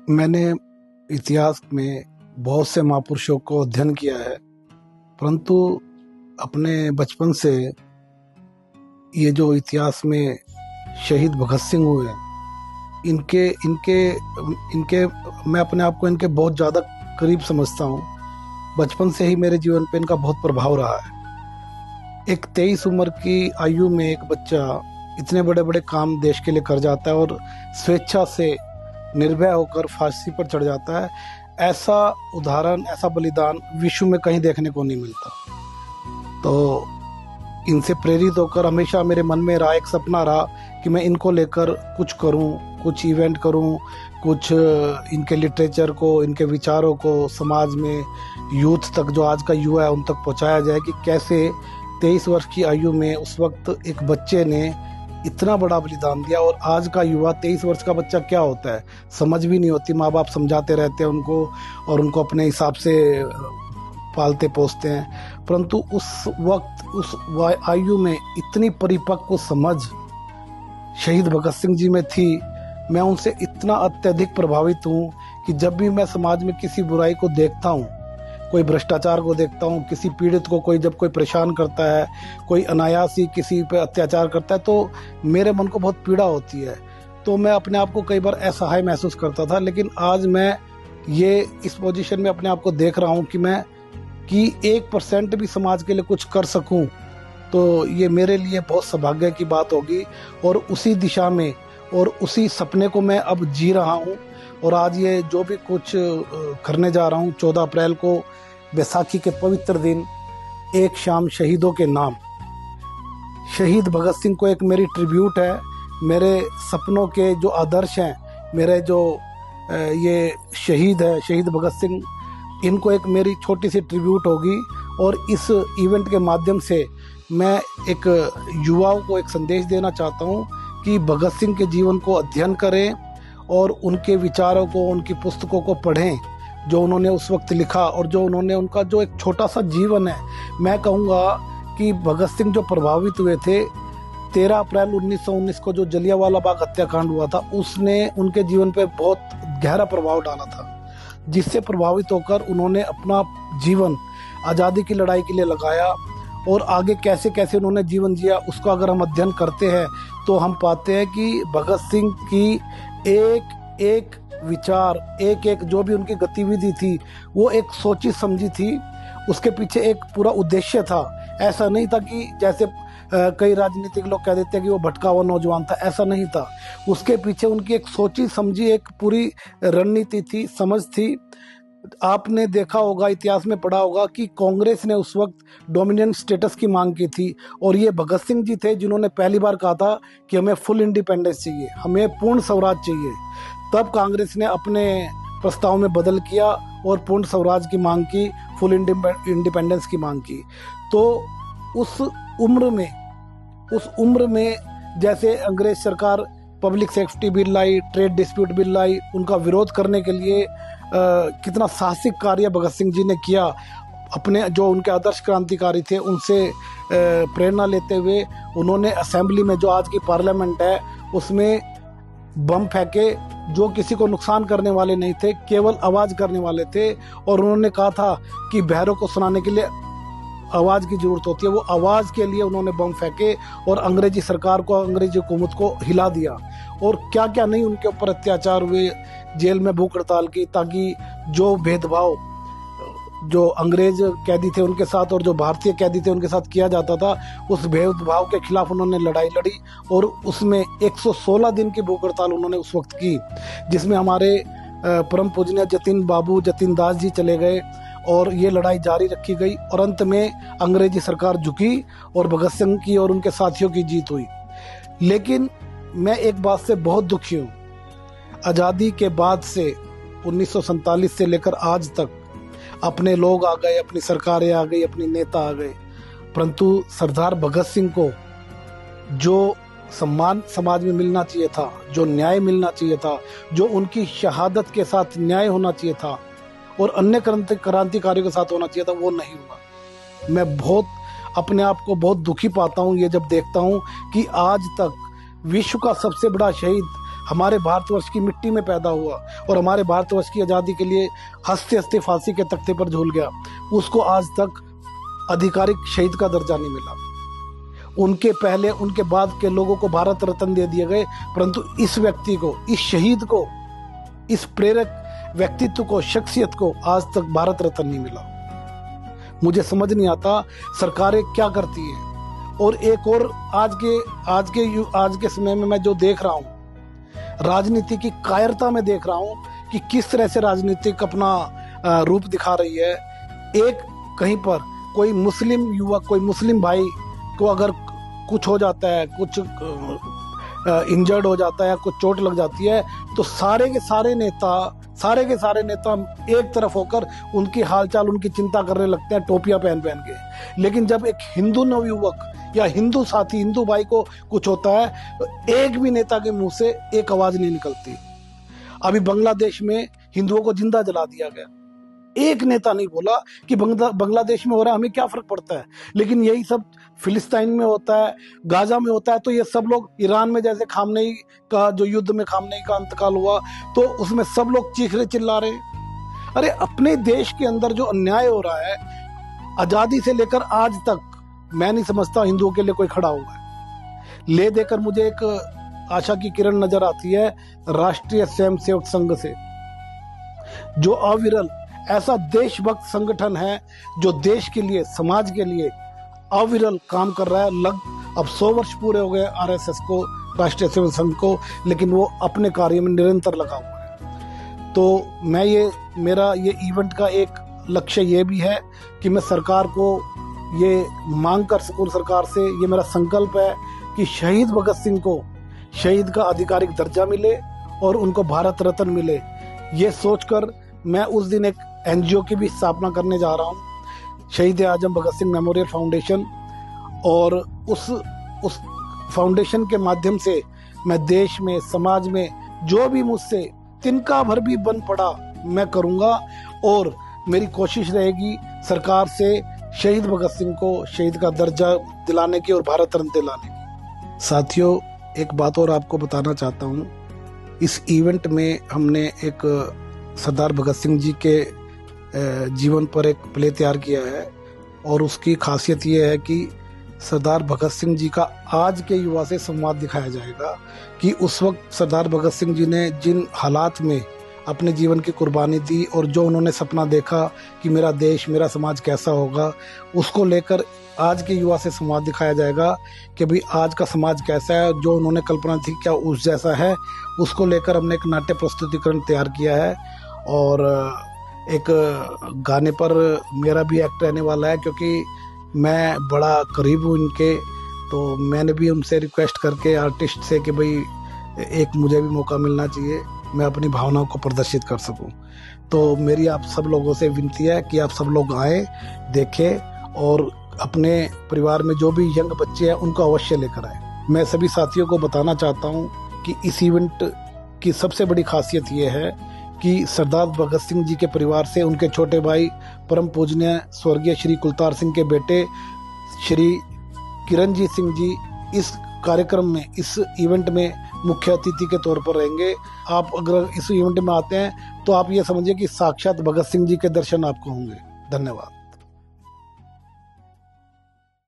मैंने इतिहास में बहुत से महापुरुषों को अध्ययन किया है, परंतु अपने बचपन से ये जो इतिहास में शहीद भगत सिंह हुए, इनके इनके इनके मैं अपने आप को इनके बहुत ज़्यादा करीब समझता हूँ। बचपन से ही मेरे जीवन पे इनका बहुत प्रभाव रहा है। एक 23 उम्र की आयु में एक बच्चा इतने बड़े बड़े काम देश के लिए कर जाता है और स्वेच्छा से निर्भय होकर फांसी पर चढ़ जाता है। ऐसा उदाहरण, ऐसा बलिदान विश्व में कहीं देखने को नहीं मिलता। तो इनसे प्रेरित होकर हमेशा मेरे मन में रहा, एक सपना रहा कि मैं इनको लेकर कुछ करूं, कुछ इवेंट करूं, कुछ इनके लिटरेचर को, इनके विचारों को समाज में, यूथ तक, जो आज का युवा है उन तक पहुंचाया जाए कि कैसे 23 वर्ष की आयु में उस वक्त एक बच्चे ने इतना बड़ा बलिदान दिया। और आज का युवा, 23 वर्ष का बच्चा क्या होता है समझ भी नहीं होती। माँ बाप समझाते रहते हैं उनको और उनको अपने हिसाब से पालते पोसते हैं, परंतु उस वक्त, उस आयु में इतनी परिपक्व समझ शहीद भगत सिंह जी में थी। मैं उनसे इतना अत्यधिक प्रभावित हूँ कि जब भी मैं समाज में किसी बुराई को देखता हूँ, कोई भ्रष्टाचार को देखता हूँ, किसी पीड़ित को जब कोई परेशान करता है, कोई अनायास ही किसी पे अत्याचार करता है, तो मेरे मन को बहुत पीड़ा होती है। तो मैं अपने आप को कई बार असहाय महसूस करता था, लेकिन आज मैं ये इस पोजीशन में अपने आप को देख रहा हूँ कि 1% भी समाज के लिए कुछ कर सकूँ, तो ये मेरे लिए बहुत सौभाग्य की बात होगी। और उसी दिशा में और उसी सपने को मैं अब जी रहा हूँ। और आज ये जो भी कुछ करने जा रहा हूँ, 14 अप्रैल को बैसाखी के पवित्र दिन, एक शाम शहीदों के नाम, शहीद भगत सिंह को एक मेरी ट्रिब्यूट है। मेरे सपनों के जो आदर्श हैं, मेरे जो ये शहीद है, शहीद भगत सिंह, इनको एक मेरी छोटी सी ट्रिब्यूट होगी। और इस इवेंट के माध्यम से मैं एक युवाओं को एक संदेश देना चाहता हूँ कि भगत सिंह के जीवन को अध्ययन करें और उनके विचारों को, उनकी पुस्तकों को पढ़ें, जो उन्होंने उस वक्त लिखा और जो उन्होंने, उनका जो एक छोटा सा जीवन है। मैं कहूँगा कि भगत सिंह जो प्रभावित हुए थे, 13 अप्रैल 1919 को जो जलियांवाला बाग हत्याकांड हुआ था, उसने उनके जीवन पे बहुत गहरा प्रभाव डाला था, जिससे प्रभावित होकर उन्होंने अपना जीवन आज़ादी की लड़ाई के लिए लगाया। और आगे कैसे कैसे उन्होंने जीवन जिया, उसको अगर हम अध्ययन करते हैं तो हम पाते हैं कि भगत सिंह की एक एक विचार, एक एक जो भी उनकी गतिविधि थी, वो एक सोची समझी थी। उसके पीछे एक पूरा उद्देश्य था। ऐसा नहीं था कि जैसे कई राजनीतिक लोग कह देते हैं कि वो भटका हुआ नौजवान था, ऐसा नहीं था। उसके पीछे उनकी एक सोची समझी एक पूरी रणनीति थी, समझ थी। आपने देखा होगा, इतिहास में पढ़ा होगा कि कांग्रेस ने उस वक्त डोमिनेंट स्टेटस की मांग की थी, और ये भगत सिंह जी थे जिन्होंने पहली बार कहा था कि हमें फुल इंडिपेंडेंस चाहिए, हमें पूर्ण स्वराज चाहिए। तब कांग्रेस ने अपने प्रस्ताव में बदल किया और पूर्ण स्वराज की मांग की, फुल इंडिपेंडेंस की मांग की। तो उस उम्र में जैसे अंग्रेज सरकार पब्लिक सेफ्टी बिल लाई, ट्रेड डिस्प्यूट बिल लाई, उनका विरोध करने के लिए कितना साहसिक कार्य भगत सिंह जी ने किया। अपने जो उनके आदर्श क्रांतिकारी थे उनसे प्रेरणा लेते हुए उन्होंने असेंबली में, जो आज की पार्लियामेंट है, उसमें बम फेंके, जो किसी को नुकसान करने वाले नहीं थे, केवल आवाज़ करने वाले थे। और उन्होंने कहा था कि बहरों को सुनाने के लिए आवाज़ की ज़रूरत होती है। वो आवाज़ के लिए उन्होंने बम फेंके और अंग्रेजी सरकार को, अंग्रेजी हुकूमत को हिला दिया। और क्या क्या नहीं उनके ऊपर अत्याचार हुए, जेल में भूख हड़ताल की, ताकि जो भेदभाव जो अंग्रेज कैदी थे उनके साथ और जो भारतीय कैदी थे उनके साथ किया जाता था, उस भेदभाव के खिलाफ उन्होंने लड़ाई लड़ी। और उसमें 116 दिन की भूख हड़ताल उन्होंने उस वक्त की, जिसमें हमारे परम पूजनीय जतिन दास जी चले गए और ये लड़ाई जारी रखी गई। और अंत में अंग्रेजी सरकार झुकी और भगत सिंह की और उनके साथियों की जीत हुई। लेकिन मैं एक बात से बहुत दुखी हूँ, आज़ादी के बाद से 1947 से लेकर आज तक अपने लोग आ गए, अपनी सरकारें आ गई, अपनी नेता आ गए, परंतु सरदार भगत सिंह को जो सम्मान समाज में मिलना चाहिए था, जो न्याय मिलना चाहिए था, जो उनकी शहादत के साथ न्याय होना चाहिए था और अन्य क्रांतिकारियों के साथ होना चाहिए था, वो नहीं हुआ। मैं बहुत अपने आप को बहुत दुखी पाता हूँ ये जब देखता हूँ कि आज तक विश्व का सबसे बड़ा शहीद हमारे भारतवर्ष की मिट्टी में पैदा हुआ और हमारे भारतवर्ष की आज़ादी के लिए हंसते हंसते फांसी के तख्ते पर झूल गया, उसको आज तक आधिकारिक शहीद का दर्जा नहीं मिला। उनके पहले उनके बाद के लोगों को भारत रत्न दे दिए गए, परंतु इस व्यक्ति को, इस शहीद को, इस प्रेरक व्यक्तित्व को, शख्सियत को आज तक भारत रत्न नहीं मिला। मुझे समझ नहीं आता सरकारें क्या करती हैं। और एक और आज के समय में मैं जो देख रहा हूँ, राजनीति की कायरता में देख रहा हूँ कि किस तरह से राजनीतिक अपना रूप दिखा रही है। एक कहीं पर कोई मुस्लिम युवक, कोई मुस्लिम भाई को अगर कुछ हो जाता है, कुछ इंजर्ड हो जाता है, कुछ चोट लग जाती है, तो सारे के सारे नेता एक तरफ होकर उनकी हालचाल, उनकी चिंता करने लगते हैं, टोपियां पहन के। लेकिन जब एक हिंदू नवयुवक या हिंदू साथी, हिंदू भाई को कुछ होता है, तो एक भी नेता के मुंह से एक आवाज नहीं निकलती। अभी बांग्लादेश में हिंदुओं को जिंदा जला दिया गया, एक नेता नहीं बोला कि बांग्लादेश में हो रहा है, हमें क्या फर्क पड़ता है। लेकिन यही सब फिलिस्तीन में होता है, गाजा में होता है, तो ये सब लोग, ईरान में जैसे खामनेई का जो युद्ध में खामनेई का इंतकाल हुआ, तो उसमें सब लोग चीख रहे, चिल्ला रहे। अरे अपने देश के अंदर जो अन्याय हो रहा है, आजादी से लेकर आज तक, मैं नहीं समझता हिंदुओं के लिए कोई खड़ा हुआ है। ले देकर मुझे एक आशा की किरण नजर आती है राष्ट्रीय स्वयंसेवक संघ से, जो अविरल ऐसा देशभक्त संगठन है जो देश के लिए, समाज के लिए अविरल काम कर रहा है। अब 100 वर्ष पूरे हो गए आरएसएस को, राष्ट्रीय स्वयंसेवक संघ को, लेकिन वो अपने कार्य में निरंतर लगा हुआ है। तो मेरा ये इवेंट का एक लक्ष्य ये भी है कि मैं सरकार को ये मांग कर सकूं, सरकार से ये मेरा संकल्प है कि शहीद भगत सिंह को शहीद का आधिकारिक दर्जा मिले और उनको भारत रत्न मिले। ये सोचकर मैं उस दिन एक एनजीओ की भी स्थापना करने जा रहा हूँ, शहीद आजम भगत सिंह मेमोरियल फाउंडेशन। और उस फाउंडेशन के माध्यम से मैं देश में, समाज में जो भी मुझसे तिनका भर भी बन पड़ा मैं करूँगा, और मेरी कोशिश रहेगी सरकार से शहीद भगत सिंह को शहीद का दर्जा दिलाने की और भारत रत्न दिलाने की। साथियों, एक बात और आपको बताना चाहता हूँ, इस इवेंट में हमने एक सरदार भगत सिंह जी के जीवन पर एक प्ले तैयार किया है, और उसकी खासियत ये है कि सरदार भगत सिंह जी का आज के युवा से संवाद दिखाया जाएगा कि उस वक्त सरदार भगत सिंह जी ने जिन हालात में अपने जीवन की कुर्बानी दी और जो उन्होंने सपना देखा कि मेरा देश, मेरा समाज कैसा होगा, उसको लेकर आज के युवा से संवाद दिखाया जाएगा कि भाई आज का समाज कैसा है, जो उन्होंने कल्पना थी क्या उस जैसा है। उसको लेकर हमने एक नाट्य प्रस्तुतिकरण तैयार किया है, और एक गाने पर मेरा भी एक्ट रहने वाला है, क्योंकि मैं बड़ा करीब हूँ इनके। तो मैंने भी उनसे रिक्वेस्ट करके आर्टिस्ट से कि भाई एक मुझे भी मौका मिलना चाहिए, मैं अपनी भावनाओं को प्रदर्शित कर सकूं। तो मेरी आप सब लोगों से विनती है कि आप सब लोग आए, देखें, और अपने परिवार में जो भी यंग बच्चे हैं उनको अवश्य लेकर आए। मैं सभी साथियों को बताना चाहता हूं कि इस इवेंट की सबसे बड़ी खासियत ये है कि सरदार भगत सिंह जी के परिवार से उनके छोटे भाई परम पूजनीय स्वर्गीय श्री कुलतार सिंह के बेटे श्री किरणजीत सिंह जी इस कार्यक्रम में, इस इवेंट में मुख्य अतिथि के तौर पर रहेंगे। आप अगर इस इवेंट में आते हैं तो आप ये समझिए कि साक्षात भगत सिंह जी के दर्शन आपको होंगे। धन्यवाद।